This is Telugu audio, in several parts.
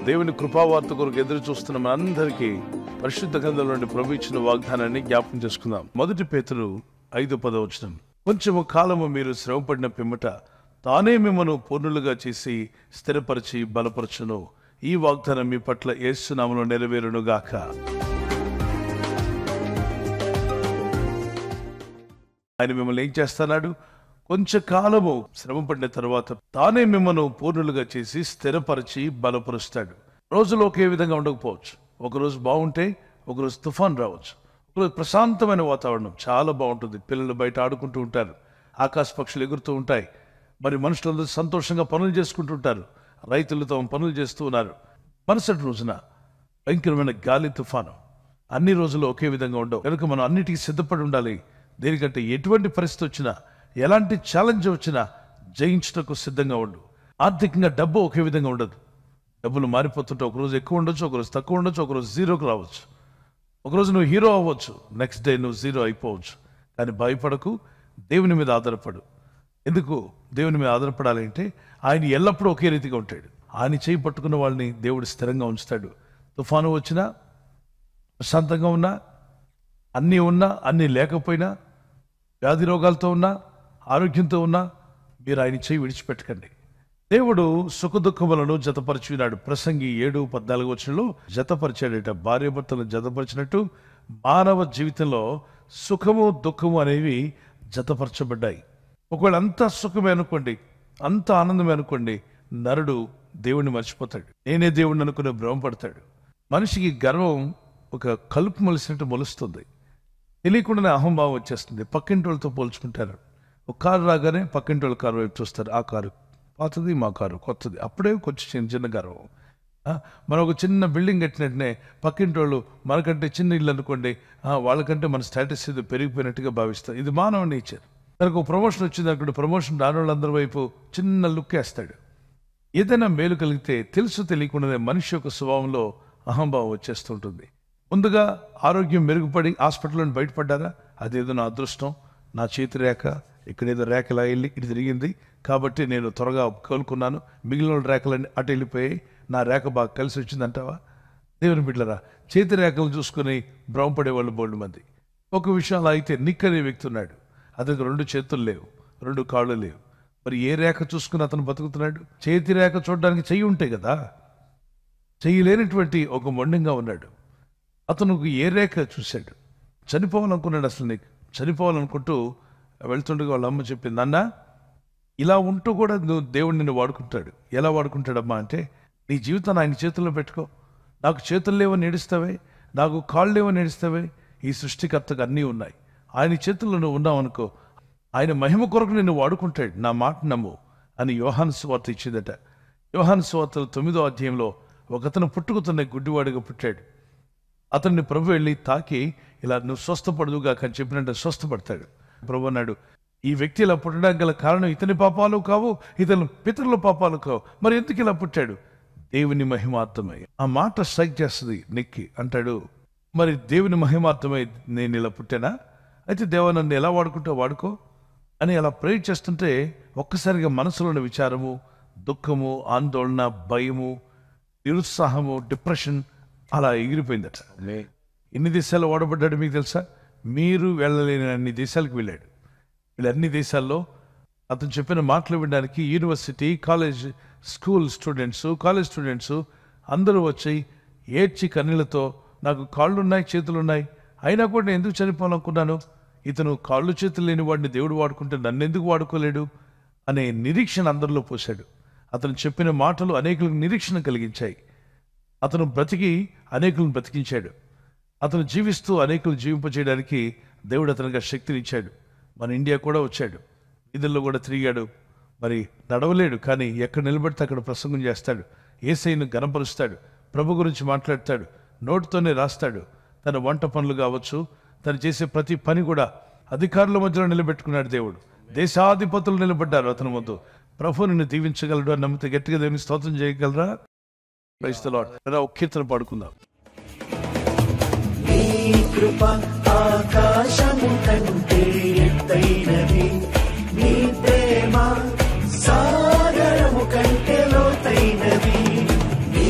దేవుని కృపావార్త కొరకు ఎదురు చూస్తున్న మనందరికీ పరిశుద్ధ గ్రంథంలో నుండి ప్రభు ఇచ్చిన వాగ్దానాన్ని జ్ఞాపకం చేసుకుందాం. 1 పేతురు 5:10 కొంచెము కాలము మీరు శ్రమపడిన పిమ్మట తానే మిమ్మను పూర్ణులుగా చేసి స్థిరపరిచి బలపరచును. ఈ వాగ్దానం మీ పట్ల యేసు నామములో నెరవేరును గాక. ఆయన మిమ్మల్ని ఏం చేస్తున్నాడు? కొంచెం కాలము శ్రమపడిన తర్వాత తానే మిమ్మల్ని పూర్ణులుగా చేసి స్థిరపరిచి బలపరుస్తాడు. రోజులు ఒకే విధంగా ఉండకపోవచ్చు. ఒకరోజు బాగుంటే ఒకరోజు తుఫాన్ రావచ్చు. ఒకరోజు ప్రశాంతమైన వాతావరణం చాలా బాగుంటుంది. పిల్లలు బయట ఆడుకుంటూ ఉంటారు, ఆకాశ పక్షులు ఎగురుతూ ఉంటాయి. మరి మనుషులందరూ సంతోషంగా పనులు చేసుకుంటుంటారు. రైతులు తమ పనులు చేస్తూ ఉన్నారు. మరుసటి రోజున భయంకరమైన గాలి తుఫాను. అన్ని రోజులు ఒకే విధంగా ఉండవు కనుక మనం అన్నిటికీ సిద్ధపడి ఉండాలి. దేనికంటే ఎటువంటి పరిస్థితి వచ్చినా, ఎలాంటి ఛాలెంజ్ వచ్చినా జయించటకు సిద్ధంగా ఉండు. ఆర్థికంగా డబ్బు ఒకే విధంగా ఉండదు. డబ్బులు మారిపోతుంటే ఒకరోజు ఎక్కువ ఉండొచ్చు, ఒకరోజు తక్కువ ఉండొచ్చు, ఒకరోజు జీరోకి రావచ్చు. ఒకరోజు నువ్వు హీరో అవ్వచ్చు, నెక్స్ట్ డే నువ్వు జీరో అయిపోవచ్చు. కానీ భయపడకు, దేవుని మీద ఆధారపడు. ఎందుకు దేవుని మీద ఆధారపడాలి అంటే ఆయన ఎల్లప్పుడూ ఒకే రీతిగా ఉంటాడు. ఆయన చేయి పట్టుకున్న వాళ్ళని దేవుడు స్థిరంగా ఉంచుతాడు. తుఫాను వచ్చినా, ప్రశాంతంగా ఉన్నా, అన్నీ ఉన్నా, అన్నీ లేకపోయినా, వ్యాధి రోగాలతో ఉన్నా, ఆరోగ్యంతో ఉన్నా మీరు ఆయన చేయి విడిచిపెట్టకండి. దేవుడు సుఖదుఖములను జతపరిచినాడు. ప్రసంగి 7:14 జతపరిచాడట. భార్యాభర్తలను జతపరిచినట్టు మానవ జీవితంలో సుఖము దుఃఖము అనేవి జతపరచబడ్డాయి. ఒకవేళ అంత సుఖమే అనుకోండి, అంత ఆనందమే అనుకోండి, నరుడు దేవుణ్ణి మర్చిపోతాడు. నేనే దేవుణ్ణి అనుకునే భ్రమపడతాడు. మనిషికి గర్వం ఒక కలుపు మొలిసినట్టు మొలుస్తుంది. తెలియకుండానే అహంభావం వచ్చేస్తుంది. పక్కింటి వాళ్ళతో పోల్చుకుంటారు. ఒక కారు రాగానే పక్కింటి వాళ్ళ కారు వైపు చూస్తారు. ఆ కారు పాతది, మా కారు కొత్తది. అప్పుడే కొంచెం చిన్న గర్వం. మనం ఒక చిన్న బిల్డింగ్ కట్టినట్టునే పక్కింటి వాళ్ళు మనకంటే చిన్న ఇల్లు అనుకోండి, వాళ్ళకంటే మన స్టేటస్ ఇది పెరిగిపోయినట్టుగా భావిస్తారు. ఇది మానవ నేచర్. తనకు ఒక ప్రమోషన్ వచ్చింది అనుకోండి, ప్రమోషన్ రాని వాళ్ళందరి వైపు చిన్న లుక్ వేస్తాడు. ఏదైనా మేలు కలిగితే తెలుసు తెలియకుండానే మనిషి యొక్క స్వభావంలో అహంభావం వచ్చేస్తుంటుంది. ముందుగా ఆరోగ్యం మెరుగుపడి హాస్పిటల్లో బయటపడ్డారా, అదేదో నా అదృష్టం, నా చేతి రేఖ ఇక్కడేదో రేఖలా వెళ్ళి ఇటు తిరిగింది కాబట్టి నేను త్వరగా కోలుకున్నాను, మిగిలిన రేఖలన్నీ అటు వెళ్ళిపోయి నా రేఖ బాగా కలిసి వచ్చిందంటావా? దేవుని బిడ్డలారా, చేతి రేఖలు చూసుకుని భ్రమపడే వాళ్ళు బోల్డ్ మంది. ఒక విషయం అలా అయితే నిక్ అనే వ్యక్తి ఉన్నాడు. అతనికి 2 చేతులు లేవు, 2 కాళ్ళు లేవు. మరి ఏ రేఖ చూసుకుని అతను బతుకుతున్నాడు? చేతి రేఖ చూడడానికి చెయ్యి ఉంటే కదా. చెయ్యి లేనటువంటి ఒక మొండంగా ఉన్నాడు. అతను ఏ రేఖ చూశాడు? చనిపోవాలనుకున్నాడు. అసలు నీకు చనిపోవాలనుకుంటూ వెళ్తుండగా వాళ్ళ అమ్మ చెప్పింది, నాన్న ఇలా ఉంటూ కూడా నువ్వు దేవుడు నిన్ను వాడుకుంటాడు. ఎలా వాడుకుంటాడమ్మా అంటే, నీ జీవితాన్ని ఆయన చేతుల్లో పెట్టుకో. నాకు చేతులు లేవని ఏడుస్తావే, నాకు కాళ్ళు లేవని ఏడుస్తావే, ఈ సృష్టికర్తకు అన్నీ ఉన్నాయి. ఆయన చేతుల్లో నువ్వు ఉన్నావు అనుకో, ఆయన మహిమ కొరకు నిన్ను వాడుకుంటాడు. నా మాట నమ్ము అని యోహాను సువార్త ఇచ్చిందట. యోహాను సువార్త 9వ అధ్యాయంలో ఒకతను పుట్టుకుతున్న గుడ్డివాడిగా పుట్టాడు. అతన్ని ప్రభు వెళ్ళి తాకి ఇలా నువ్వు స్వస్థపడదుగా అని చెప్పినట్టు స్వస్థపడతాడు. ప్రభు అన్నాడు, ఈ వ్యక్తి ఇలా పుట్టడానికి గల కారణం ఇతని పాపాలు కావు, ఇతని పితరుల పాపాలు కావు. మరి ఎందుకు ఇలా పుట్టాడు? దేవుని మహిమార్థమై. ఆ మాట స్ట్రైక్ చేస్తుంది నెక్కి. అంటాడు, మరి దేవుని మహిమార్థమై నేను ఇలా పుట్టానా? అయితే దేవా నన్ను ఎలా వాడుకుంటావు వాడుకో అని అలా ప్రేర్ చేస్తుంటే ఒక్కసారిగా మనసులోని విచారము, దుఃఖము, ఆందోళన, భయము, నిరుత్సాహము, డిప్రెషన్ అలా ఎగిరిపోయిందట. ఎన్ని దేశాల్లో వాడబడ్డాడు మీకు తెలుసా? మీరు వెళ్ళలేని అన్ని దేశాలకు వెళ్ళాడు. వీళ్ళు అన్ని దేశాల్లో అతను చెప్పిన మాటలు వినడానికి university, college, school students, college students అందరూ వచ్చి ఏడ్చి కన్నీళ్లతో, నాకు కాళ్ళున్నాయి, చేతులున్నాయి, అయినా కూడా నేను ఎందుకు చనిపోవాలనుకున్నాను? ఇతను కాళ్ళు చేతులు లేని వాడిని దేవుడు వాడుకుంటే నన్ను ఎందుకు వాడుకోలేడు అనే నిరీక్షణ అందరిలో పోశాడు. అతను చెప్పిన మాటలు అనేకులకు నిరీక్షణ కలిగించాయి. అతను బ్రతికి అనేకులను బ్రతికించాడు. అతను జీవిస్తూ అనేకులు జీవింపజేయడానికి దేవుడు అతనికి శక్తినిచ్చాడు. మన ఇండియా కూడా వచ్చాడు, వీధుల్లో కూడా తిరిగాడు. మరి నడవలేడు, కానీ ఎక్కడ నిలబడితే అక్కడ ప్రసంగం చేస్తాడు. యేసయ్యను ఘనపరుస్తాడు, ప్రభు గురించి మాట్లాడతాడు, నోటితోనే రాస్తాడు. తన వంట పనులు కావచ్చు, తను చేసే ప్రతి పని కూడా అధికారుల మధ్యలో నిలబెట్టుకున్నాడు దేవుడు. దేశాధిపతులు నిలబడ్డారు అతని ముందు. ప్రభు నిన్ను దీవించగలడు అని నమ్మితే గట్టిగా దేవుని స్తోత్రం చేయగలరా? Praise the Lord. ఒక కీర్తన పాడుకుందాం. కృప ఆకాశము కంటే ఎత్తైనది, నీ ప్రేమ సాగరము కంటే లోతైనది. నీ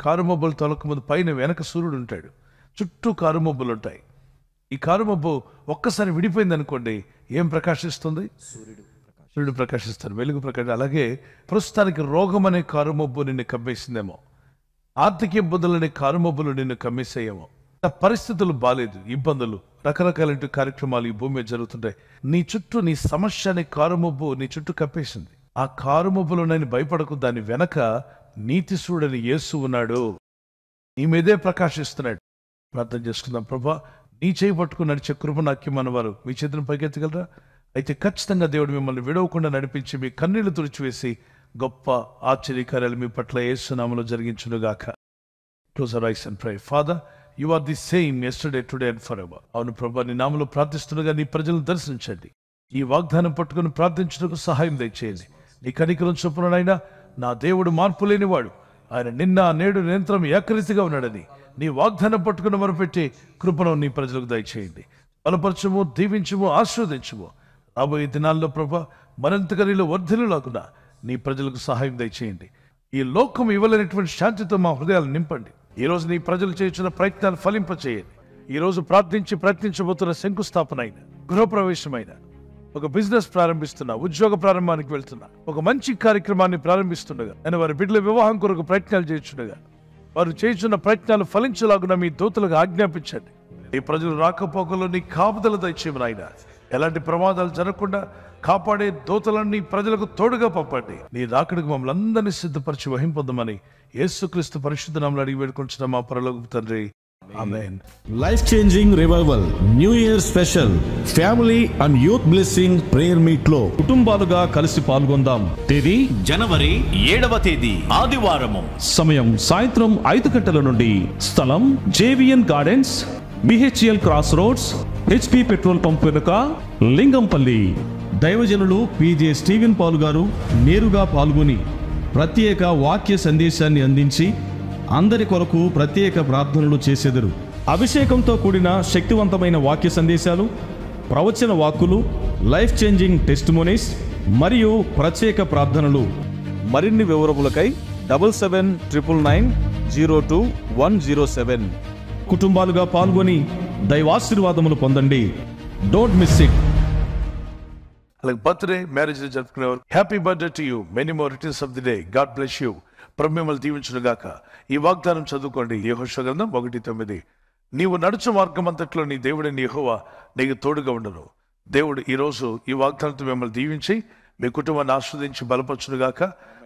కారుమబ్బులు తొలకముందు పైన వెనక సూర్యుడు ఉంటాడు, చుట్టూ కారుమబ్బులు ఉంటాయి. ఈ కారుమబ్బు ఒక్కసారి విడిపోయింది అనుకోండి, ఏం ప్రకాశిస్తుంది? సూర్యుడు ప్రకాశిస్తాడు, వెలుగు ప్రకాశం. అలాగే ప్రస్తుతానికి రోగం అనే కారుమబ్బు నిన్ను కమ్మేసిందేమో, ఆర్థిక ఇబ్బందులు అనే కారుమబ్బులు నిన్ను కమ్మేసాయేమో, పరిస్థితులు బాలేదు, ఇబ్బందులు, రకరకాల కార్యక్రమాలు ఈ భూమి మీద జరుగుతుంటాయి. నీ చుట్టూ నీ సమస్య అనే కారుమబ్బు నీ చుట్టూ కప్పేసింది. ఆ కారుమబ్బులో నేను భయపడకు, దాని వెనక నీతి సూడని యేసు ఉన్నాడు, నీ మీదే ప్రకాశిస్తున్నాడు. ప్రార్థన చేసుకుందాం. ప్రభా, నీ చేయి పట్టుకుని నడిచే కృప నాక్యమన్న వారు మీ చేతులను పైకెత్తగలరా? అయితే ఖచ్చితంగా దేవుడు మిమ్మల్ని విడవకుండా నడిపించి మీ కన్నీళ్లు తుడిచివేసి గొప్ప ఆశ్చర్యకార్యాలు మీ పట్ల యేసు నామములో జరిగించునుగాక. Close our eyes and pray. Father, you are the same yesterday, today and forever. అవును ప్రభా, నీ నామములో ప్రార్థిస్తుండగా నీ ప్రజలను దర్శించండి. ఈ వాగ్దానం పట్టుకుని ప్రార్థించడానికి సహాయం దయచేయండి. నీ కనికరం చొప్పునైనా నా దేవుడు మార్పు లేనివాడు, ఆయన నిన్న నేడు నిరంతరం ఏకరీతిగా ఉన్నాడని నీ వాగ్దానం పట్టుకుని మొరపెట్టి కృపను నీ ప్రజలకు దయచేయండి. బలపరచము, దీవించము, ఆశీర్వదించము. రాబోయే దినాల్లో ప్రభా మరింతగా నీలో వర్ధిల్లులాగున నీ ప్రజలకు సహాయం దయచేయండి. ఈ లోకం ఇవ్వలేనటువంటి శాంతితో మా హృదయాలు నింపండి. ఈ రోజు నీ ప్రజలు చేస్తున్న ప్రయత్నాలు ఫలింపచేయండి. ఈ రోజు ప్రయత్నించబోతున్న శంకుస్థాపన అయిన, గృహప్రవేశమైన, ఒక బిజినెస్ ప్రారంభిస్తున్నా, ఉద్యోగ ప్రారంభానికి వెళ్తున్నా, ఒక మంచి కార్యక్రమాన్ని ప్రారంభిస్తుండగా, నేను వారి బిడ్డల వివాహం కొరకు ప్రయత్నాలు చేస్తుండగా, వారు చేస్తున్న ప్రయత్నాలు ఫలించలాగున మీ దూతలకు ఆజ్ఞాపించండి. ఈ ప్రజలు రాకపోకల్లో నీ కాపుదల దయచేయమని ఆయన, ఎలాంటి ప్రమాదాలు జరగకుండా కాపాడే దూతలన్నీ ప్రజలకు తోడుగా పంపండి. నీ రాకడికి మమ్మల్ని అందరినీ సిద్ధపరిచి వహింపొందమని యేసుక్రీస్తు పరిశుద్ధ నామములో అడిగి వేడుకొంటున్న మా పరలోకపు తండ్రి, ఆమేన్. Life changing revival new year special family and youth blessing prayer meet లో కుటుంబాలుగా కలిసి పాల్గొందాం. తేదీ జనవరి 7వ తేదీ ఆదివారము. సమయం సాయంత్రం 5 గంటల నుండి. స్థలం JVN Gardens, BHEL cross roads, HP petrol pump వెనుక, లింగంపల్లి. దైవజనులు పిజే స్టీవెన్ పాల్ గారు నేరుగా పాల్గొని ప్రత్యేక వాక్య సందేశాన్ని అందించి అందరి కొరకు ప్రత్యేక ప్రార్థనలు చేసెదరు. అభిషేకంతో కూడిన శక్తివంతమైన వాక్య సందేశాలు, ప్రవచన వాక్కులు, లైఫ్ చేంజింగ్ టెస్టిమోనీస్ మరియు ప్రత్యేక ప్రార్థనలు. మరిన్ని వివరములకై 7799902107 కుటుంబాలుగా పాల్గొని దైవాశీర్వాదములు పొందండి. Don't miss it. అలాగే బర్త్డే, మ్యారేజ్ జరుపుకునేవారు happy birthday to you, many more returns of the day. God bless you. ప్రభు మిమ్మల్ని దీవించునుగాక. ఈ వాగ్దానం చదువుకోండి. యెహోషువ గ్రంథం 1:9. నీవు నడుచు మార్గం అంతట్లో నీ దేవుడైన యెహోవా నీకు తోడుగా ఉండను. దేవుడు ఈరోజు ఈ వాగ్దానంతో మిమ్మల్ని దీవించి మీ కుటుంబాన్ని ఆస్వాదించి బలపరచునుగాక.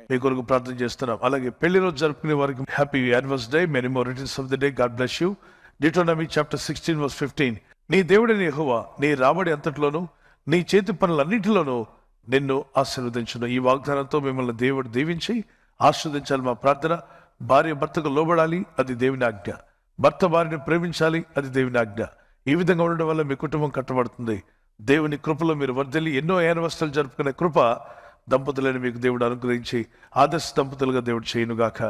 మీ కొరకు ప్రార్థన చేస్తున్నాం. అలాగే పెళ్లి రోజు జరుపుకునే వారికి happy anniversary day, many more returns of the day. God bless you. Deuteronomy chapter 16:15. నీ దేవుడైన యెహోవా నీ రాబడి అంతట్లోనూ నీ చేతి పనులన్నింటిలోనూ నిన్ను ఆశీర్వదించును. ఈ వాగ్దానంతో మిమ్మల్ని దేవుడు దీవించి ఆశీర్వదించాలి. మా ప్రార్థన. భార్య భర్తకు లోబడాలి, అది దేవుని ఆజ్ఞ. భర్త భార్యను ప్రేమించాలి, అది దేవుని ఆజ్ఞ. ఈ విధంగా ఉండడం వల్ల మీ కుటుంబం కట్టబడుతుంది. దేవుని కృపలో మీరు వర్ధిల్లి ఎన్నో యానివర్సరీలు జరుపుకునే కృప దంపతులను మీకు దేవుడు అనుగ్రహించి ఆదర్శ దంపతులుగా దేవుడు చేయనుగాక.